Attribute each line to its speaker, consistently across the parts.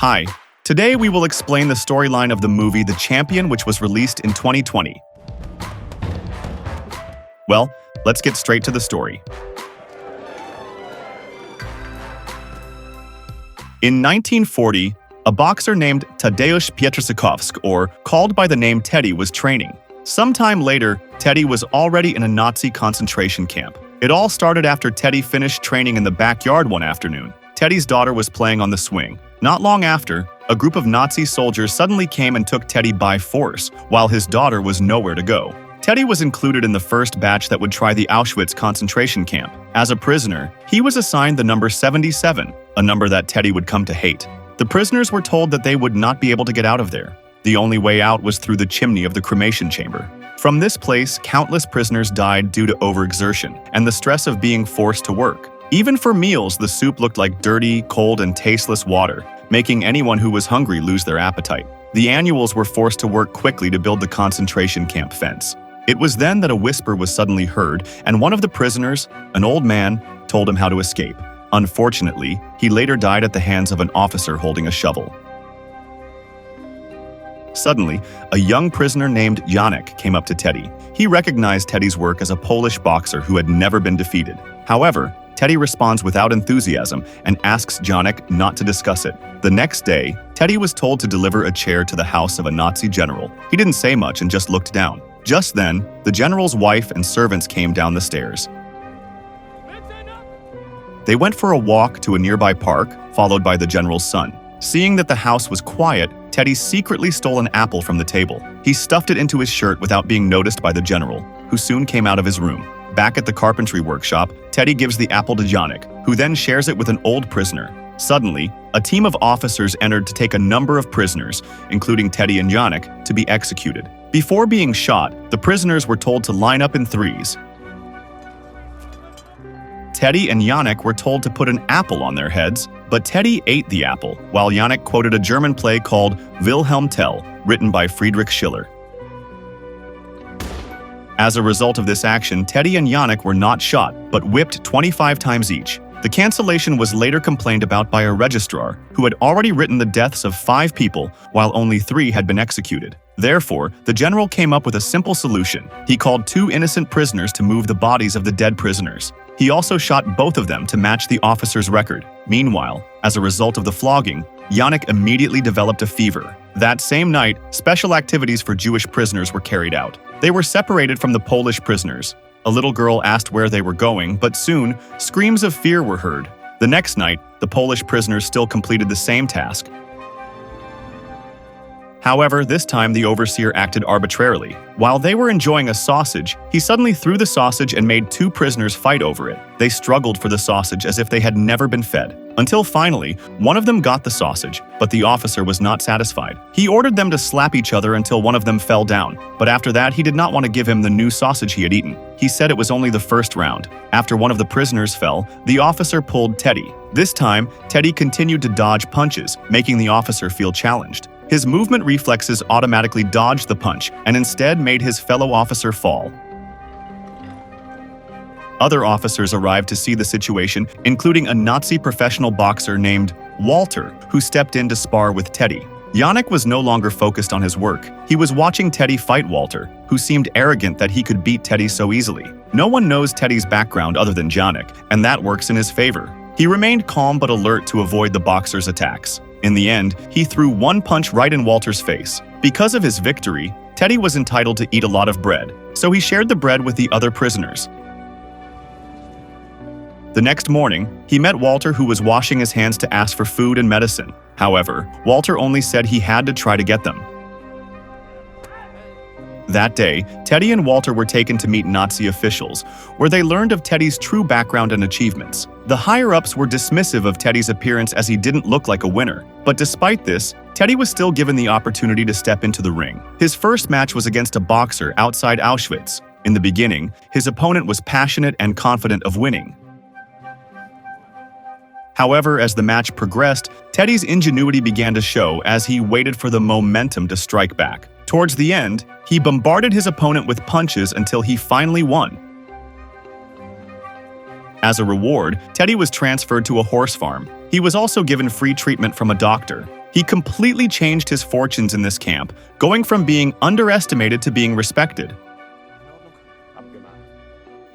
Speaker 1: Hi, today we will explain the storyline of the movie The Champion, which was released in 2020. Well, let's get straight to the story. In 1940, a boxer named Tadeusz Pietraszykowski, or called by the name Teddy, was training. Sometime later, Teddy was already in a Nazi concentration camp. It all started after Teddy finished training in the backyard one afternoon. Teddy's daughter was playing on the swing. Not long after, a group of Nazi soldiers suddenly came and took Teddy by force, while his daughter was nowhere to go. Teddy was included in the first batch that would try the Auschwitz concentration camp. As a prisoner, he was assigned the number 77, a number that Teddy would come to hate. The prisoners were told that they would not be able to get out of there. The only way out was through the chimney of the cremation chamber. From this place, countless prisoners died due to overexertion and the stress of being forced to work. Even for meals, the soup looked like dirty, cold, and tasteless water, making anyone who was hungry lose their appetite. The annuals were forced to work quickly to build the concentration camp fence. It was then that a whisper was suddenly heard, and one of the prisoners, an old man, told him how to escape. Unfortunately, he later died at the hands of an officer holding a shovel. Suddenly, a young prisoner named Janek came up to Teddy. He recognized Teddy's work as a Polish boxer who had never been defeated. However, Teddy responds without enthusiasm and asks Janek not to discuss it. The next day, Teddy was told to deliver a chair to the house of a Nazi general. He didn't say much and just looked down. Just then, the general's wife and servants came down the stairs. They went for a walk to a nearby park, followed by the general's son. Seeing that the house was quiet, Teddy secretly stole an apple from the table. He stuffed it into his shirt without being noticed by the general, who soon came out of his room. Back at the carpentry workshop, Teddy gives the apple to Janek, who then shares it with an old prisoner. Suddenly, a team of officers entered to take a number of prisoners, including Teddy and Janek, to be executed. Before being shot, the prisoners were told to line up in threes. Teddy and Janek were told to put an apple on their heads, but Teddy ate the apple, while Janek quoted a German play called Wilhelm Tell, written by Friedrich Schiller. As a result of this action, Teddy and Janek were not shot, but whipped 25 times each. The cancellation was later complained about by a registrar who had already written the deaths of 5 people, while only 3 had been executed. Therefore, the general came up with a simple solution. He called 2 innocent prisoners to move the bodies of the dead prisoners. He also shot both of them to match the officer's record. Meanwhile, as a result of the flogging, Janek immediately developed a fever. That same night, special activities for Jewish prisoners were carried out. They were separated from the Polish prisoners. A little girl asked where they were going, but soon, screams of fear were heard. The next night, the Polish prisoners still completed the same task. However, this time the overseer acted arbitrarily. While they were enjoying a sausage, he suddenly threw the sausage and made 2 prisoners fight over it. They struggled for the sausage as if they had never been fed. Until finally, one of them got the sausage, but the officer was not satisfied. He ordered them to slap each other until one of them fell down, but after that he did not want to give him the new sausage he had eaten. He said it was only the first round. After one of the prisoners fell, the officer pulled Teddy. This time, Teddy continued to dodge punches, making the officer feel challenged. His movement reflexes automatically dodged the punch and instead made his fellow officer fall. Other officers arrived to see the situation, including a Nazi professional boxer named Walter, who stepped in to spar with Teddy. Janek was no longer focused on his work. He was watching Teddy fight Walter, who seemed arrogant that he could beat Teddy so easily. No one knows Teddy's background other than Janek, and that works in his favor. He remained calm but alert to avoid the boxer's attacks. In the end, he threw one punch right in Walter's face. Because of his victory, Teddy was entitled to eat a lot of bread, so he shared the bread with the other prisoners. The next morning, he met Walter, who was washing his hands to ask for food and medicine. However, Walter only said he had to try to get them. That day, Teddy and Walter were taken to meet Nazi officials, where they learned of Teddy's true background and achievements. The higher-ups were dismissive of Teddy's appearance as he didn't look like a winner. But despite this, Teddy was still given the opportunity to step into the ring. His first match was against a boxer outside Auschwitz. In the beginning, his opponent was passionate and confident of winning. However, as the match progressed, Teddy's ingenuity began to show as he waited for the momentum to strike back. Towards the end, he bombarded his opponent with punches until he finally won. As a reward, Teddy was transferred to a horse farm. He was also given free treatment from a doctor. He completely changed his fortunes in this camp, going from being underestimated to being respected.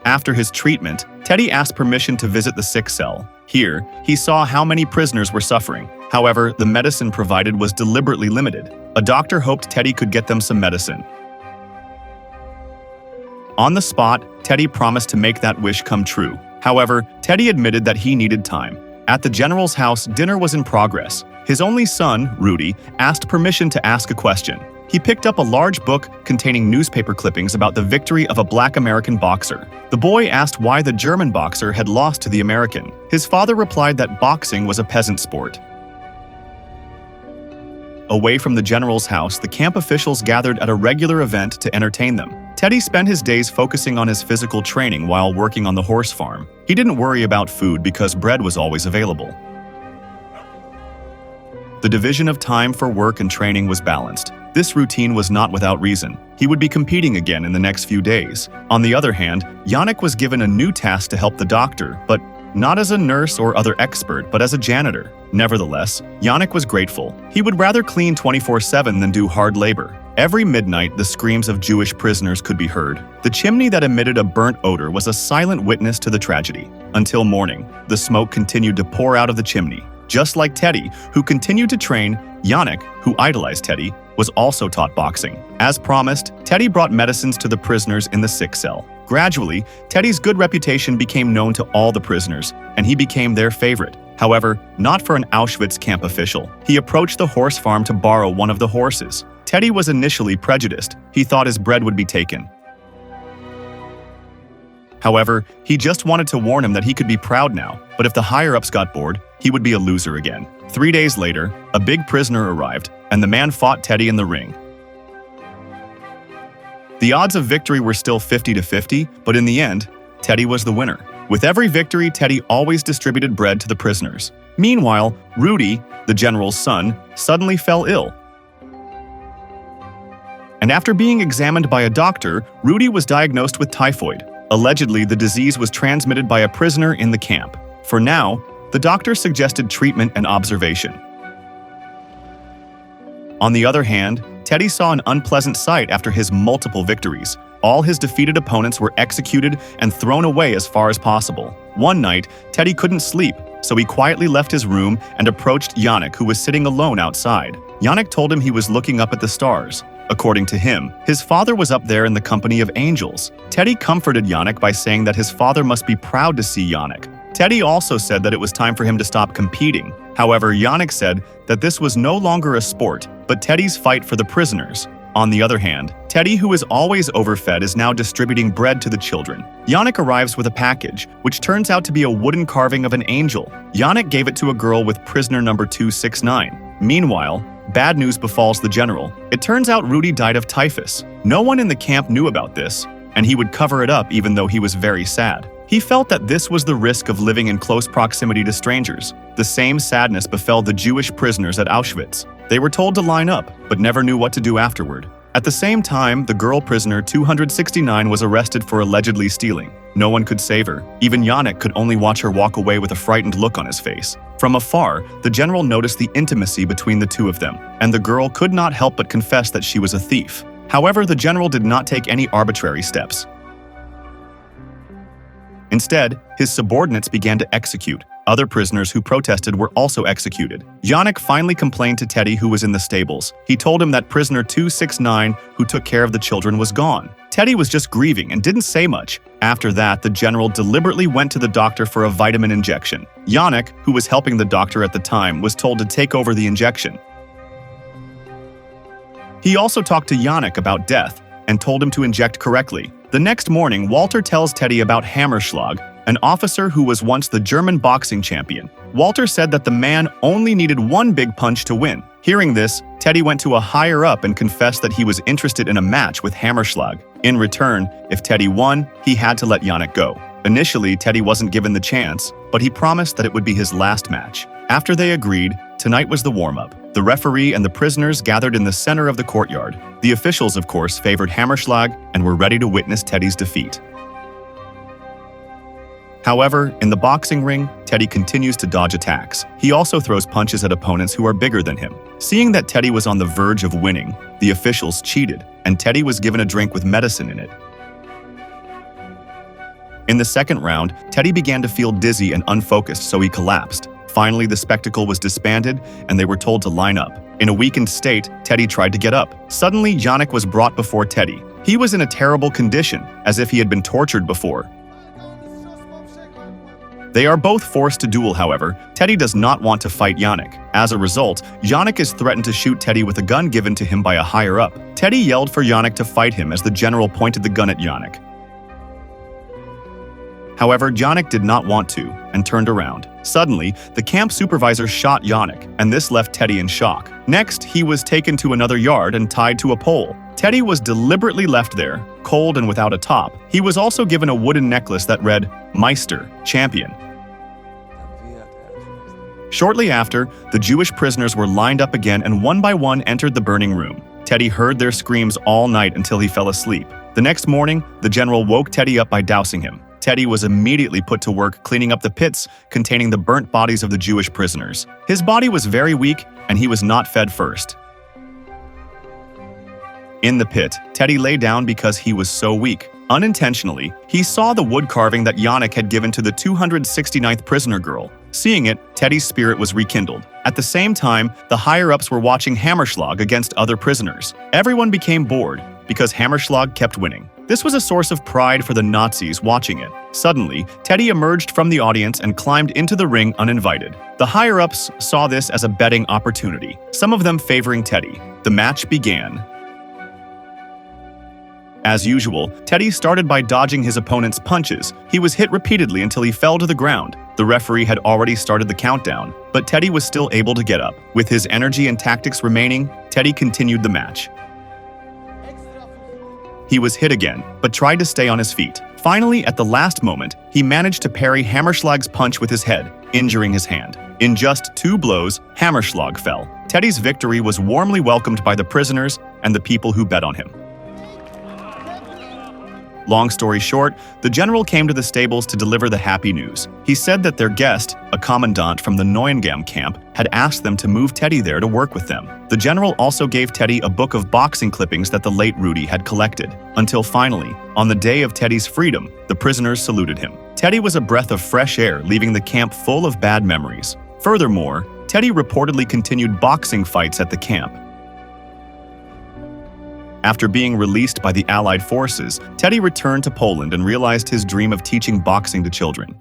Speaker 1: After his treatment, Teddy asked permission to visit the sick cell. Here, he saw how many prisoners were suffering. However, the medicine provided was deliberately limited. A doctor hoped Teddy could get them some medicine. On the spot, Teddy promised to make that wish come true. However, Teddy admitted that he needed time. At the general's house, dinner was in progress. His only son, Rudy, asked permission to ask a question. He picked up a large book containing newspaper clippings about the victory of a black American boxer. The boy asked why the German boxer had lost to the American. His father replied that boxing was a peasant sport. Away from the general's house, the camp officials gathered at a regular event to entertain them. Teddy spent his days focusing on his physical training while working on the horse farm. He didn't worry about food because bread was always available. The division of time for work and training was balanced. This routine was not without reason. He would be competing again in the next few days. On the other hand, Yannick was given a new task to help the doctor, but not as a nurse or other expert, but as a janitor. Nevertheless, Yannick was grateful. He would rather clean 24/7 than do hard labor. Every midnight, the screams of Jewish prisoners could be heard. The chimney that emitted a burnt odor was a silent witness to the tragedy. Until morning, the smoke continued to pour out of the chimney. Just like Teddy, who continued to train, Yannick, who idolized Teddy, was also taught boxing. As promised, Teddy brought medicines to the prisoners in the sick cell. Gradually, Teddy's good reputation became known to all the prisoners, and he became their favorite. However, not for an Auschwitz camp official. He approached the horse farm to borrow one of the horses. Teddy was initially prejudiced. He thought his bread would be taken. However, he just wanted to warn him that he could be proud now, but if the higher-ups got bored, he would be a loser again. 3 days later, a big prisoner arrived, and the man fought Teddy in the ring. The odds of victory were still 50-50, but in the end, Teddy was the winner. With every victory, Teddy always distributed bread to the prisoners. Meanwhile, Rudy, the general's son, suddenly fell ill. And after being examined by a doctor, Rudy was diagnosed with typhoid. Allegedly, the disease was transmitted by a prisoner in the camp. For now, the doctor suggested treatment and observation. On the other hand, Teddy saw an unpleasant sight after his multiple victories. All his defeated opponents were executed and thrown away as far as possible. One night, Teddy couldn't sleep, so he quietly left his room and approached Yannick, who was sitting alone outside. Yannick told him he was looking up at the stars. According to him, his father was up there in the company of angels. Teddy comforted Yannick by saying that his father must be proud to see Yannick. Teddy also said that it was time for him to stop competing. However, Yannick said that this was no longer a sport, but Teddy's fight for the prisoners. On the other hand, Teddy, who is always overfed, is now distributing bread to the children. Yannick arrives with a package, which turns out to be a wooden carving of an angel. Yannick gave it to a girl with prisoner number 269. Meanwhile, bad news befalls the general. It turns out Rudy died of typhus. No one in the camp knew about this, and he would cover it up even though he was very sad. He felt that this was the risk of living in close proximity to strangers. The same sadness befell the Jewish prisoners at Auschwitz. They were told to line up, but never knew what to do afterward. At the same time, the girl prisoner 269 was arrested for allegedly stealing. No one could save her. Even Yannick could only watch her walk away with a frightened look on his face. From afar, the general noticed the intimacy between the two of them, and the girl could not help but confess that she was a thief. However, the general did not take any arbitrary steps. Instead, his subordinates began to execute. Other prisoners who protested were also executed. Yannick finally complained to Teddy, who was in the stables. He told him that prisoner 269, who took care of the children, was gone. Teddy was just grieving and didn't say much. After that, the general deliberately went to the doctor for a vitamin injection. Yannick, who was helping the doctor at the time, was told to take over the injection. He also talked to Yannick about death and told him to inject correctly. The next morning, Walter tells Teddy about Hammerschlag, an officer who was once the German boxing champion. Walter said that the man only needed one big punch to win. Hearing this, Teddy went to a higher-up and confessed that he was interested in a match with Hammerschlag. In return, if Teddy won, he had to let Yannick go. Initially, Teddy wasn't given the chance, but he promised that it would be his last match. After they agreed, tonight was the warm-up. The referee and the prisoners gathered in the center of the courtyard. The officials, of course, favored Hammerschlag and were ready to witness Teddy's defeat. However, in the boxing ring, Teddy continues to dodge attacks. He also throws punches at opponents who are bigger than him. Seeing that Teddy was on the verge of winning, the officials cheated, and Teddy was given a drink with medicine in it. In the second round, Teddy began to feel dizzy and unfocused, so he collapsed. Finally, the spectacle was disbanded, and they were told to line up. In a weakened state, Teddy tried to get up. Suddenly, Yannick was brought before Teddy. He was in a terrible condition, as if he had been tortured before. They are both forced to duel, however. Teddy does not want to fight Yannick. As a result, Yannick is threatened to shoot Teddy with a gun given to him by a higher-up. Teddy yelled for Yannick to fight him as the general pointed the gun at Yannick. However, Yannick did not want to, and turned around. Suddenly, the camp supervisor shot Yannick, and this left Teddy in shock. Next, he was taken to another yard and tied to a pole. Teddy was deliberately left there, cold and without a top. He was also given a wooden necklace that read, Meister, Champion. Shortly after, the Jewish prisoners were lined up again and one by one entered the burning room. Teddy heard their screams all night until he fell asleep. The next morning, the general woke Teddy up by dousing him. Teddy was immediately put to work cleaning up the pits containing the burnt bodies of the Jewish prisoners. His body was very weak, and he was not fed first. In the pit, Teddy lay down because he was so weak. Unintentionally, he saw the wood carving that Yannick had given to the 269th prisoner girl. Seeing it, Teddy's spirit was rekindled. At the same time, the higher-ups were watching Hammerschlag against other prisoners. Everyone became bored because Hammerschlag kept winning. This was a source of pride for the Nazis watching it. Suddenly, Teddy emerged from the audience and climbed into the ring uninvited. The higher-ups saw this as a betting opportunity, some of them favoring Teddy. The match began. As usual, Teddy started by dodging his opponent's punches. He was hit repeatedly until he fell to the ground. The referee had already started the countdown, but Teddy was still able to get up. With his energy and tactics remaining, Teddy continued the match. He was hit again, but tried to stay on his feet. Finally, at the last moment, he managed to parry Hammerschlag's punch with his head, injuring his hand. In just 2 blows, Hammerschlag fell. Teddy's victory was warmly welcomed by the prisoners and the people who bet on him. Long story short, the general came to the stables to deliver the happy news. He said that their guest, a commandant from the Neuengamme camp, had asked them to move Teddy there to work with them. The general also gave Teddy a book of boxing clippings that the late Rudy had collected. Until finally, on the day of Teddy's freedom, the prisoners saluted him. Teddy was a breath of fresh air, leaving the camp full of bad memories. Furthermore, Teddy reportedly continued boxing fights at the camp. After being released by the Allied forces, Teddy returned to Poland and realized his dream of teaching boxing to children.